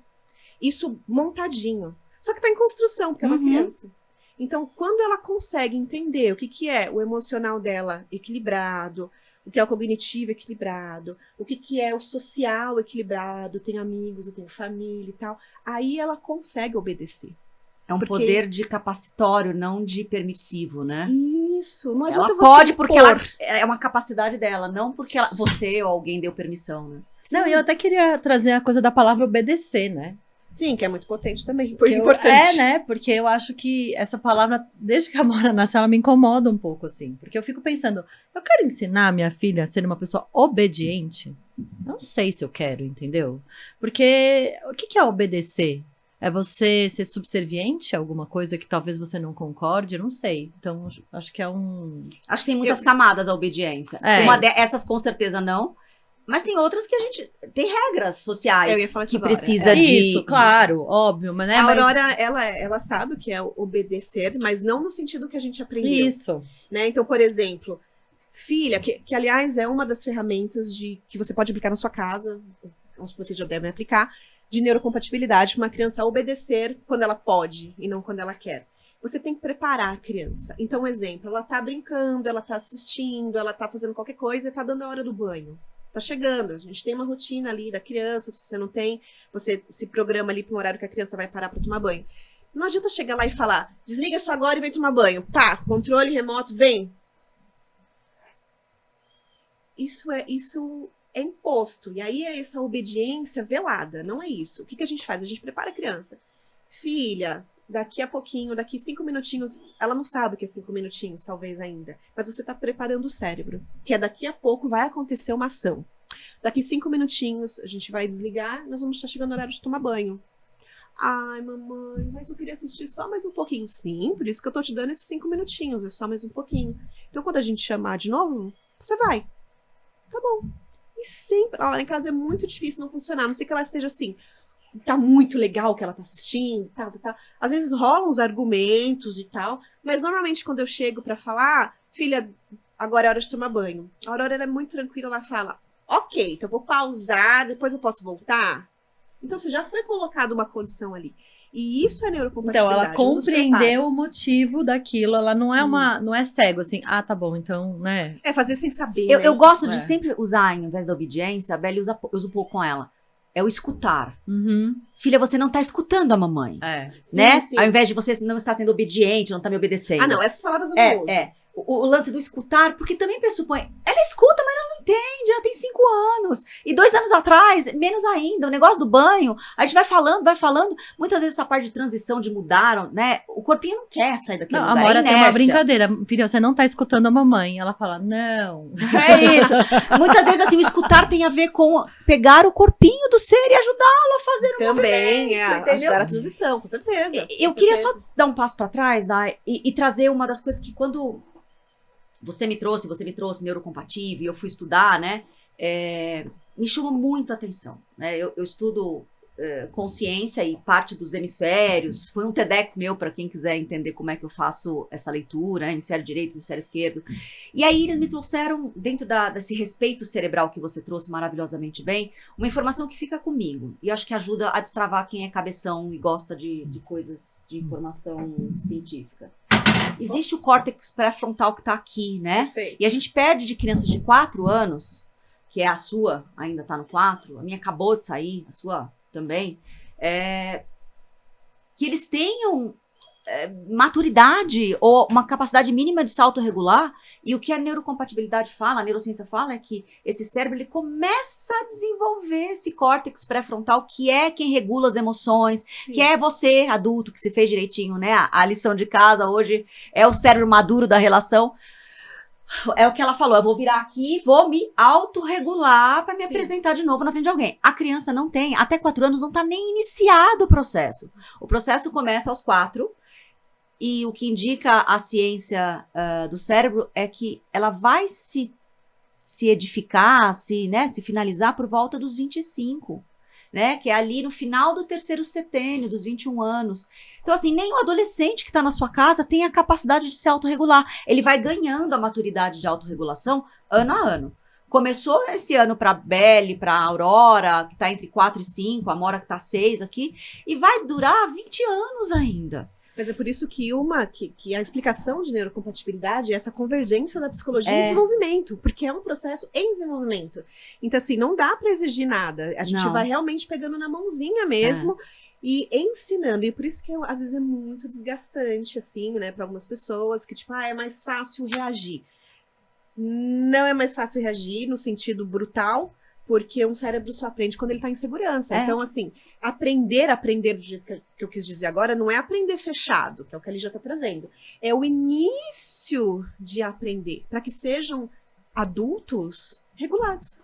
Speaker 3: isso montadinho. Só que está em construção, porque é uma criança. Então, quando ela consegue entender o que é o emocional dela equilibrado, o que é o cognitivo equilibrado, o que é o social equilibrado, eu tenho amigos, eu tenho família e tal, aí ela consegue obedecer.
Speaker 2: É um poder de capacitório, não de permissivo, né?
Speaker 3: Isso, não adianta
Speaker 2: ela
Speaker 3: você
Speaker 2: pode porque
Speaker 3: impor.
Speaker 2: é uma capacidade dela, não porque você ou alguém deu permissão, né?
Speaker 1: Não, eu até queria trazer a coisa da palavra obedecer, né?
Speaker 3: Sim, que é muito potente também.
Speaker 1: Importante. Né? Porque eu acho que essa palavra, desde que a Amora nasceu, ela me incomoda um pouco, assim. Porque eu fico pensando, eu quero ensinar minha filha a ser uma pessoa obediente? Não sei se eu quero, entendeu? Porque o que é obedecer? É você ser subserviente a alguma coisa que talvez você não concorde? Eu não sei. Então, acho que é um...
Speaker 2: Acho que tem muitas camadas a obediência. Essas com certeza não. Mas tem outras que a gente... Tem regras sociais que precisa de...
Speaker 1: Isso, claro, óbvio. Mas, né,
Speaker 3: a Aurora, ela sabe o que é obedecer, mas não no sentido que a gente aprendeu.
Speaker 1: Isso.
Speaker 3: Né? Então, por exemplo, filha, que aliás é uma das ferramentas que você pode aplicar na sua casa, acho que vocês já devem aplicar, de neurocompatibilidade, para uma criança obedecer quando ela pode e não quando ela quer. Você tem que preparar a criança. Então, um exemplo, ela tá brincando, ela tá assistindo, ela tá fazendo qualquer coisa e tá dando a hora do banho. Tá chegando, a gente tem uma rotina ali da criança, se você não tem, você se programa ali para um horário que a criança vai parar para tomar banho. Não adianta chegar lá e falar, desliga isso agora e vem tomar banho. Pá, controle remoto, vem. Isso é imposto. E aí é essa obediência velada, não é isso. O que a gente faz? A gente prepara a criança. Filha, daqui a pouquinho, daqui 5 minutinhos, ela não sabe o que é 5 minutinhos, talvez ainda, mas você está preparando o cérebro, que é daqui a pouco vai acontecer uma ação. Daqui 5 minutinhos, a gente vai desligar, nós vamos estar chegando no horário de tomar banho. Ai, mamãe, mas eu queria assistir só mais um pouquinho. Sim, por isso que eu tô te dando esses 5 minutinhos, é só mais um pouquinho. Então, quando a gente chamar de novo, você vai. Tá bom. E sempre, lá em casa é muito difícil não funcionar, a não sei que ela esteja assim, tá muito legal o que ela tá assistindo, tal. Às vezes rolam uns argumentos e tal, mas normalmente quando eu chego pra falar, filha, agora é hora de tomar banho. A Aurora, ela é muito tranquila, ela fala, ok, então eu vou pausar, depois eu posso voltar? Então você já foi colocado uma condição ali. E isso é neurocompatibilidade.
Speaker 1: Então, ela compreendeu o motivo daquilo, ela não não é cego, assim, tá bom, então, né?
Speaker 3: É fazer sem saber,
Speaker 2: Eu gosto de sempre usar, ao invés da obediência, a Belle usa um pouco com ela. É o escutar.
Speaker 1: Uhum.
Speaker 2: Filha, você não tá escutando a mamãe. Né? Sim. Ao invés de você não estar sendo obediente, não tá me obedecendo.
Speaker 3: Ah, não, essas palavras eu não uso.
Speaker 2: O lance do escutar, porque também pressupõe... Ela escuta, mas ela não entende. Ela tem 5 anos. E 2 anos atrás, menos ainda. O negócio do banho, a gente vai falando. Muitas vezes essa parte de transição, de mudar, né? O corpinho não quer sair daquele lugar.
Speaker 1: A Amora tem uma brincadeira. Filha, você não tá escutando a mamãe. Ela fala, não.
Speaker 2: É isso. Muitas vezes, assim, o escutar tem a ver com pegar o corpinho do ser e ajudá-lo a fazer um movimento.
Speaker 3: Ajudar a transição, com certeza.
Speaker 2: Eu queria só dar um passo para trás, e trazer uma das coisas que quando... Você me trouxe neurocompatível, e eu fui estudar, né? Me chama muito a atenção, né? Eu estudo consciência e parte dos hemisférios. Foi um TEDx meu, para quem quiser entender como é que eu faço essa leitura, né? Hemisfério direito, hemisfério esquerdo. E aí eles me trouxeram, dentro desse respeito cerebral que você trouxe maravilhosamente bem, uma informação que fica comigo. E acho que ajuda a destravar quem é cabeção e gosta de coisas de informação científica. Existe o córtex pré-frontal que está aqui, né?
Speaker 3: Perfeito.
Speaker 2: E a gente pede de crianças de 4 anos, que é a sua, ainda está no 4, a minha acabou de sair, a sua também, que eles tenham maturidade ou uma capacidade mínima de se autorregular. E o que a neurocompatibilidade fala, a neurociência fala, é que esse cérebro ele começa a desenvolver esse córtex pré-frontal, que é quem regula as emoções, sim, que é você, adulto, que se fez direitinho, né? A lição de casa hoje é o cérebro maduro da relação. É o que ela falou, eu vou virar aqui, vou me autorregular para me apresentar de novo na frente de alguém. A criança não tem, até 4 anos não está nem iniciado o processo. O processo começa aos 4, e o que indica a ciência do cérebro é que ela vai se edificar, se finalizar por volta dos 25, né? Que é ali no final do 3º setênio, dos 21 anos. Então, assim, nem o adolescente que está na sua casa tem a capacidade de se autorregular. Ele vai ganhando a maturidade de autorregulação ano a ano. Começou esse ano para a Belle, para a Aurora, que está entre 4 e 5, a Amora que está 6 aqui, e vai durar 20 anos ainda.
Speaker 3: Mas é por isso que a explicação de neurocompatibilidade é essa convergência da psicologia em desenvolvimento, porque é um processo em desenvolvimento. Então, assim, não dá para exigir nada. A gente vai realmente pegando na mãozinha mesmo. e ensinando. E por isso que às vezes é muito desgastante, assim, né, para algumas pessoas, que tipo, é mais fácil reagir. Não é mais fácil reagir no sentido brutal, porque um cérebro só aprende quando ele tá em segurança. Então, assim, aprender do jeito que eu quis dizer agora, não é aprender fechado, que é o que a Lígia tá trazendo. É o início de aprender, para que sejam adultos regulados.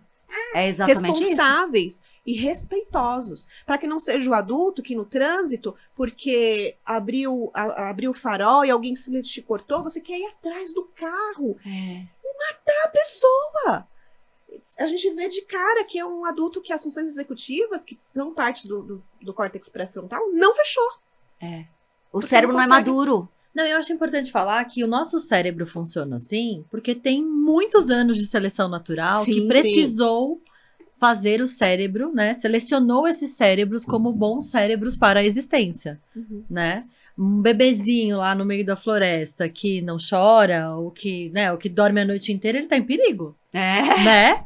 Speaker 2: É exatamente
Speaker 3: responsáveis
Speaker 2: isso.
Speaker 3: E respeitosos. Para que não seja o adulto que no trânsito, porque abriu o farol e alguém simplesmente te cortou, você quer ir atrás do carro e matar a pessoa. A gente vê de cara que é um adulto que as funções executivas, que são parte do córtex pré-frontal, não fechou.
Speaker 2: O cérebro não é maduro.
Speaker 1: Não, eu acho importante falar que o nosso cérebro funciona assim porque tem muitos anos de seleção natural que precisou fazer o cérebro, né? Selecionou esses cérebros como bons cérebros para a existência, né? Um bebezinho lá no meio da floresta que não chora, ou que dorme a noite inteira, ele tá em perigo, né?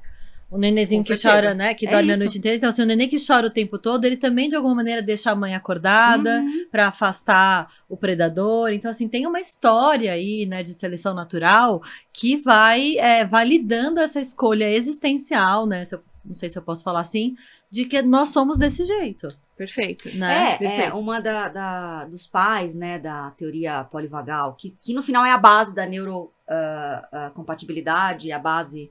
Speaker 1: O nenenzinho que chora, né? Que dorme a noite inteira. Então, assim, o neném que chora o tempo todo, ele também, de alguma maneira, deixa a mãe acordada para afastar o predador. Então, assim, tem uma história aí, né, de seleção natural que vai validando essa escolha existencial, né? Não sei se eu posso falar assim, de que nós somos desse jeito.
Speaker 3: Perfeito.
Speaker 1: Né?
Speaker 2: Perfeito. Uma dos pais, né, da teoria polivagal, que no final é a base da neurocompatibilidade, a base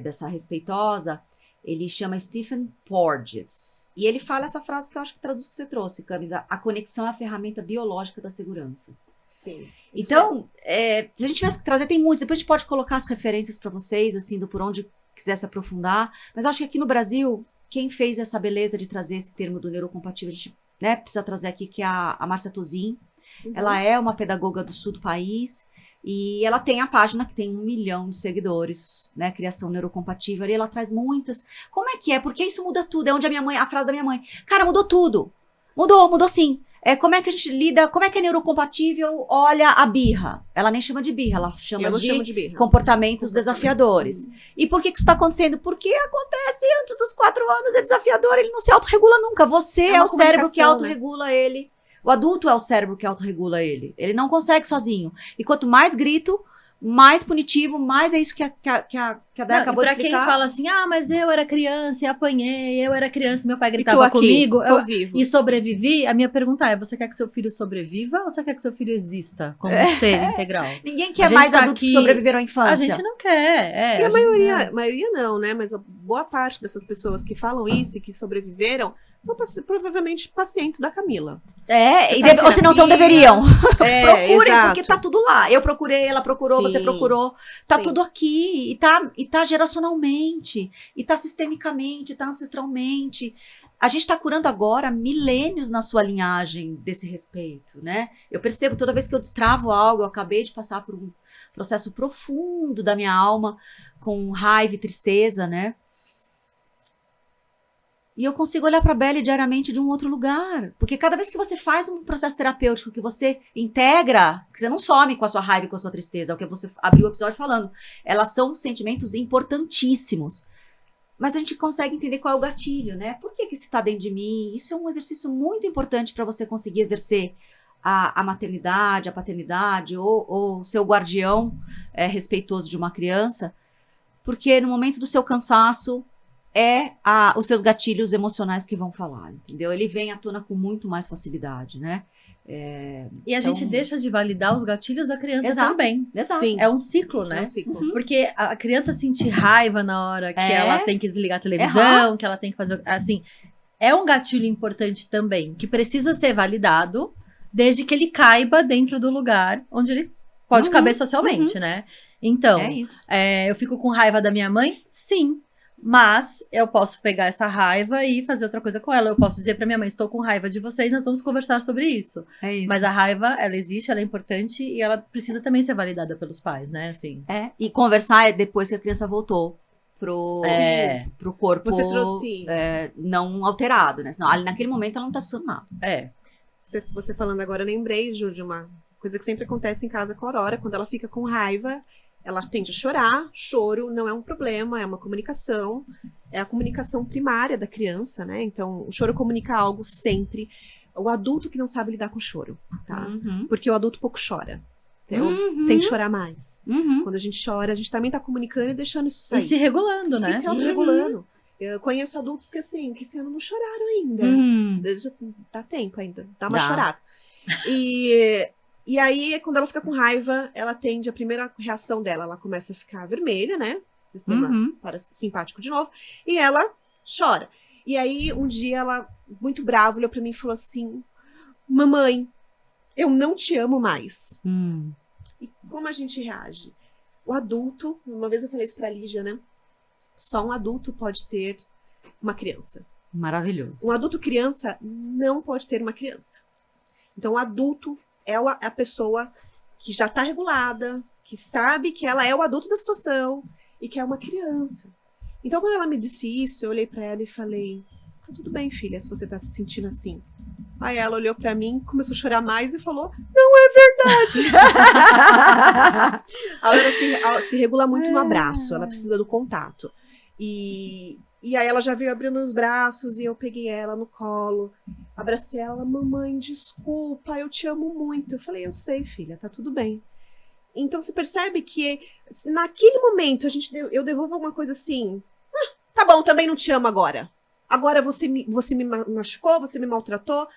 Speaker 2: dessa respeitosa, ele chama Stephen Porges. E ele fala essa frase que eu acho que traduz o que você trouxe, Camisa: a conexão é a ferramenta biológica da segurança.
Speaker 3: Sim.
Speaker 2: Então, se a gente tivesse que trazer, tem muitos, depois a gente pode colocar as referências para vocês, assim, por onde quiser se aprofundar, mas eu acho que aqui no Brasil, quem fez essa beleza de trazer esse termo do neurocompatível, a gente, né, precisa trazer aqui, que é a Márcia Tozin. Ela é uma pedagoga do sul do país, e ela tem a página que tem 1 milhão de seguidores, né, Criação Neurocompatível, e ela traz muitas. Como é que é? Porque isso muda tudo, é onde a frase da minha mãe, cara, mudou tudo, mudou sim. Como é que a gente lida, como é que é neurocompatível? Olha a birra. Ela nem chama de birra, ela chama de birra. Comportamentos desafiadores. E por que isso está acontecendo? Porque acontece antes dos 4 anos, é desafiador, ele não se autorregula nunca. Você é o cérebro que autorregula ele. O adulto é o cérebro que autorregula ele. Ele não consegue sozinho. E quanto mais grito, mais punitivo, mais é isso que a Day acabou de explicar.
Speaker 1: Pra quem fala assim, mas eu era criança e apanhei, eu era criança e meu pai gritava comigo, e sobrevivi, a minha pergunta é, você quer que seu filho sobreviva ou você quer que seu filho exista como ser integral?
Speaker 2: Ninguém quer mais adultos que sobreviveram à infância.
Speaker 1: A gente não quer.
Speaker 3: E a maioria não, né? Mas a boa parte dessas pessoas que falam isso e que sobreviveram são provavelmente pacientes da Camila.
Speaker 2: Ou se não são, deveriam. Procurem,
Speaker 3: exato.
Speaker 2: Porque tá tudo lá. Eu procurei, ela procurou, você procurou. Tá tudo aqui. E tá geracionalmente. E tá sistemicamente, tá ancestralmente. A gente tá curando agora milênios na sua linhagem desse respeito, né? Eu percebo toda vez que eu destravo algo, eu acabei de passar por um processo profundo da minha alma, com raiva e tristeza, né? E eu consigo olhar para a Belle diariamente de um outro lugar. Porque cada vez que você faz um processo terapêutico, que você integra, que você não some com a sua raiva e com a sua tristeza, é o que você abriu o episódio falando. Elas são sentimentos importantíssimos. Mas a gente consegue entender qual é o gatilho, né? Por que isso está dentro de mim? Isso é um exercício muito importante para você conseguir exercer a maternidade, a paternidade, ou ser o guardião respeitoso de uma criança. Porque no momento do seu cansaço, os seus gatilhos emocionais que vão falar, entendeu? Ele vem à tona com muito mais facilidade, né?
Speaker 1: E a gente deixa de validar os gatilhos da criança também.
Speaker 2: Exato.
Speaker 1: Sim. É um ciclo, né?
Speaker 3: É um ciclo.
Speaker 1: Porque a criança sentir raiva na hora que ela tem que desligar a televisão, que ela tem que fazer... Assim, é um gatilho importante também, que precisa ser validado, desde que ele caiba dentro do lugar onde ele pode caber socialmente, né? Então, eu fico com raiva da minha mãe? Sim. Mas eu posso pegar essa raiva e fazer outra coisa com ela. Eu posso dizer pra minha mãe, estou com raiva de você e nós vamos conversar sobre isso. Mas a raiva, ela existe, ela é importante e ela precisa também ser validada pelos pais, né? Assim.
Speaker 2: E conversar depois que a criança voltou pro corpo.
Speaker 3: Você trouxe...
Speaker 2: não alterado, né? Senão, naquele momento ela não tá estudando nada.
Speaker 3: Você falando agora, eu lembrei, Ju, de uma coisa que sempre acontece em casa com a Aurora, quando ela fica com raiva... Ela tende a chorar, choro não é um problema, é uma comunicação, é a comunicação primária da criança, né? Então, o choro comunica algo sempre, o adulto que não sabe lidar com o choro, tá?
Speaker 2: Uhum.
Speaker 3: Porque o adulto pouco chora. Então, tem que chorar mais.
Speaker 2: Uhum.
Speaker 3: Quando a gente chora, a gente também tá comunicando e deixando isso sair.
Speaker 1: E se regulando, né?
Speaker 3: E se autorregulando. Eu conheço adultos que, assim, que esse ano não choraram ainda. Já dá tempo ainda. Dá uma chorada. E aí, quando ela fica com raiva, ela tende, a primeira reação dela, ela começa a ficar vermelha, né? Sistema simpático de novo. E ela chora. E aí, um dia, ela, muito brava, olhou pra mim e falou assim, mamãe, eu não te amo mais. E como a gente reage? O adulto, uma vez eu falei isso pra Lígia, né? Só um adulto pode ter uma criança.
Speaker 2: Maravilhoso.
Speaker 3: Um adulto criança não pode ter uma criança. Então, o adulto é a pessoa que já tá regulada, que sabe que ela é o adulto da situação e que é uma criança. Então, quando ela me disse isso, eu olhei pra ela e falei, tá tudo bem, filha, se você tá se sentindo assim. Aí ela olhou pra mim, começou a chorar mais e falou, não é verdade. Ela se regula muito no abraço, ela precisa do contato. E aí ela já veio abrindo os braços e eu peguei ela no colo, abracei ela, mamãe, desculpa, eu te amo muito. Eu falei, eu sei, filha, tá tudo bem. Então você percebe que naquele momento eu devolvo alguma coisa assim, tá bom, também não te amo agora. Agora você me machucou, você me maltratou.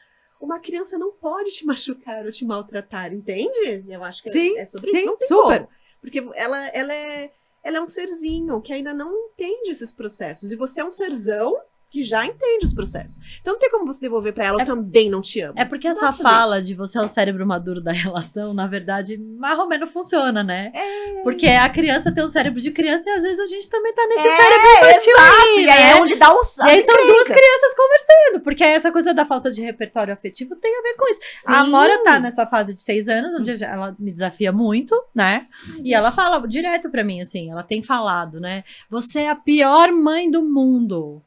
Speaker 3: Uma criança não pode te machucar ou te maltratar, entende? Eu acho que é sobre isso. Não tem como. Porque ela é um serzinho que ainda não entende esses processos. E você é um serzão que já entende os processos. Então não tem como você devolver pra ela, eu também não te amo.
Speaker 1: É porque essa fala de você é o cérebro maduro da relação, na verdade, mais ou menos funciona, né? Porque a criança tem um cérebro de criança e às vezes a gente também tá nesse cérebro infantil aí,
Speaker 2: né? E aí é onde dá os...
Speaker 1: E aí são duas crianças conversando, porque essa coisa da falta de repertório afetivo tem a ver com isso. Sim. A Amora tá nessa fase de 6 anos, onde ela me desafia muito, né? E ela fala direto pra mim, assim, ela tem falado, né? Você é a pior mãe do mundo.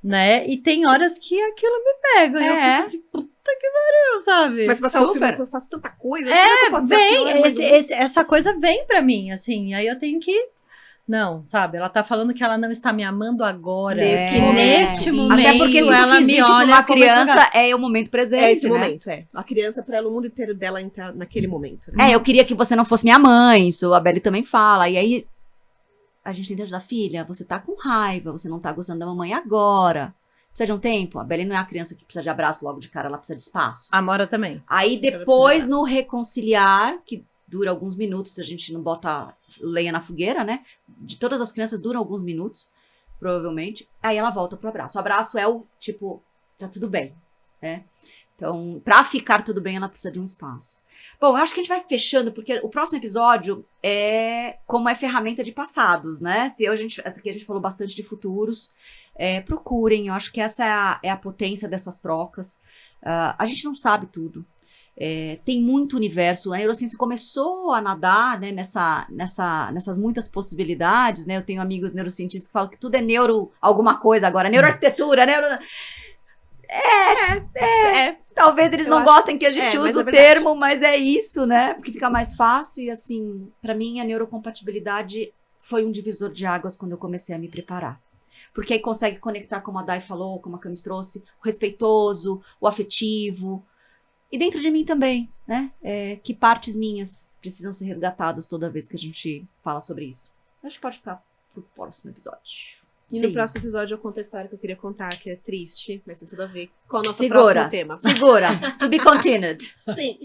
Speaker 1: Né? E tem horas que aquilo me pega. E eu fico assim, puta que pariu, sabe?
Speaker 3: Mas passar o filme, eu faço tanta coisa.
Speaker 1: Essa coisa vem pra mim, assim. Aí eu tenho que... Não, sabe? Ela tá falando que ela não está me amando agora. Neste momento,
Speaker 2: até porque
Speaker 1: ela me olha
Speaker 2: uma criança é o momento presente,
Speaker 3: é esse
Speaker 2: né?
Speaker 3: momento, A criança, para ela, o mundo inteiro dela entrar naquele momento. Né?
Speaker 2: Eu queria que você não fosse minha mãe. Isso a Beli também fala. E aí... A gente tenta ajudar, filha, você tá com raiva, você não tá gostando da mamãe agora. Precisa de um tempo? A Beli não é a criança que precisa de abraço logo de cara, ela precisa de espaço.
Speaker 1: A Amora também.
Speaker 2: Aí depois, no reconciliar, que dura alguns minutos, se a gente não bota lenha na fogueira, né? De todas as crianças duram alguns minutos, provavelmente. Aí ela volta pro abraço. O abraço é o tipo, tá tudo bem, né? Então, pra ficar tudo bem, ela precisa de um espaço. Bom, eu acho que a gente vai fechando, porque o próximo episódio é como é ferramenta de passados, né? Essa aqui a gente falou bastante de futuros. Procurem, eu acho que essa é a potência dessas trocas. A gente não sabe tudo. Tem muito universo. A neurociência começou a nadar, né, nessas muitas possibilidades, né? Eu tenho amigos neurocientistas que falam que tudo é neuro alguma coisa agora. Neuroarquitetura, talvez eles não gostem que a gente use o termo, mas é isso, né? Porque fica mais fácil e, assim, pra mim, a neurocompatibilidade foi um divisor de águas quando eu comecei a me preparar. Porque aí consegue conectar, como a Dai falou, como a Camis trouxe, o respeitoso, o afetivo. E dentro de mim também, né? Que partes minhas precisam ser resgatadas toda vez que a gente fala sobre isso. Acho que pode ficar pro próximo episódio.
Speaker 3: E no próximo episódio eu conto a história que eu queria contar, que é triste, mas tem tudo a ver com o nosso próximo tema.
Speaker 2: Segura. To be continued.
Speaker 3: Sim.